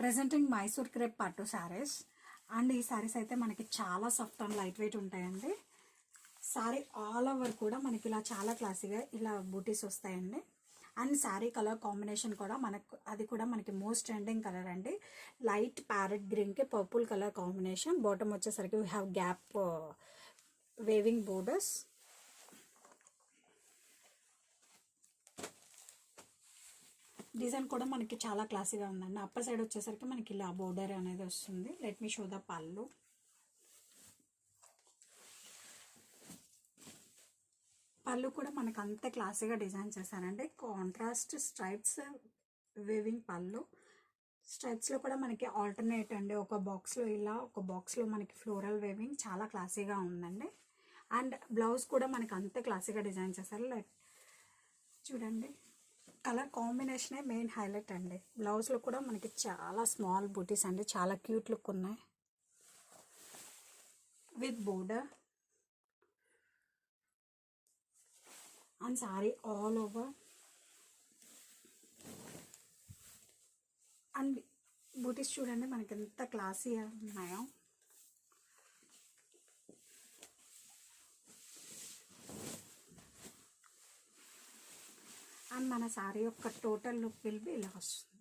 Presenting Mysore crepe పట్టు saris. And ఈ శారీస్ అయితే మనకి చాలా సాఫ్ట్ అండ్ లైట్ వెయిట్ ఉంటాయండి. శారీ ఆల్ ఓవర్ కూడా మనకి ఇలా చాలా క్లాసీగా ఇలా బూటీస్ వస్తాయండి. అండ్ శారీ కలర్ కాంబినేషన్ కూడా అది కూడా మనకి మోస్ట్ ట్రెండింగ్ కలర్ అండి. లైట్ ప్యారెట్ గ్రీన్కి పర్పుల్ కలర్ కాంబినేషన్. బాటమ్ వచ్చేసరికి we have gap weaving borders. Design కూడా మనకి చాలా క్లాసీగా ఉందండి. అప్పర్ సైడ్ వచ్చేసరికి మనకి ఇలా బోర్డర్ అనేది వస్తుంది. లెట్ మీ షో ద పళ్ళు. పళ్ళు కూడా మనకు అంతే క్లాసీగా డిజైన్ చేశారండి. కాంట్రాస్ట్ స్ట్రైప్స్ వేవింగ్ పళ్ళు. స్ట్రైప్స్లో కూడా మనకి ఆల్టర్నేట్ అండి. ఒక బాక్స్లో ఇలా, ఒక బాక్స్లో మనకి ఫ్లోరల్ వేవింగ్ చాలా క్లాసీగా ఉందండి. అండ్ బ్లౌజ్ కూడా మనకి అంతే క్లాసీగా డిజైన్ చేశారు. చూడండి, కలర్ కాంబినేషనే మెయిన్ హైలైట్ అండి. బ్లౌజ్లో కూడా మనకి చాలా స్మాల్ బూటీస్ అండి, చాలా క్యూట్ లుక్ ఉన్నాయి with border. And sari all over. And booties చూడండి మనకి ఎంత క్లాసీ ఉన్నాయో. అండ్ మన సారీ యొక్క టోటల్ లుక్ విల్ బి ఇలా వస్తుంది.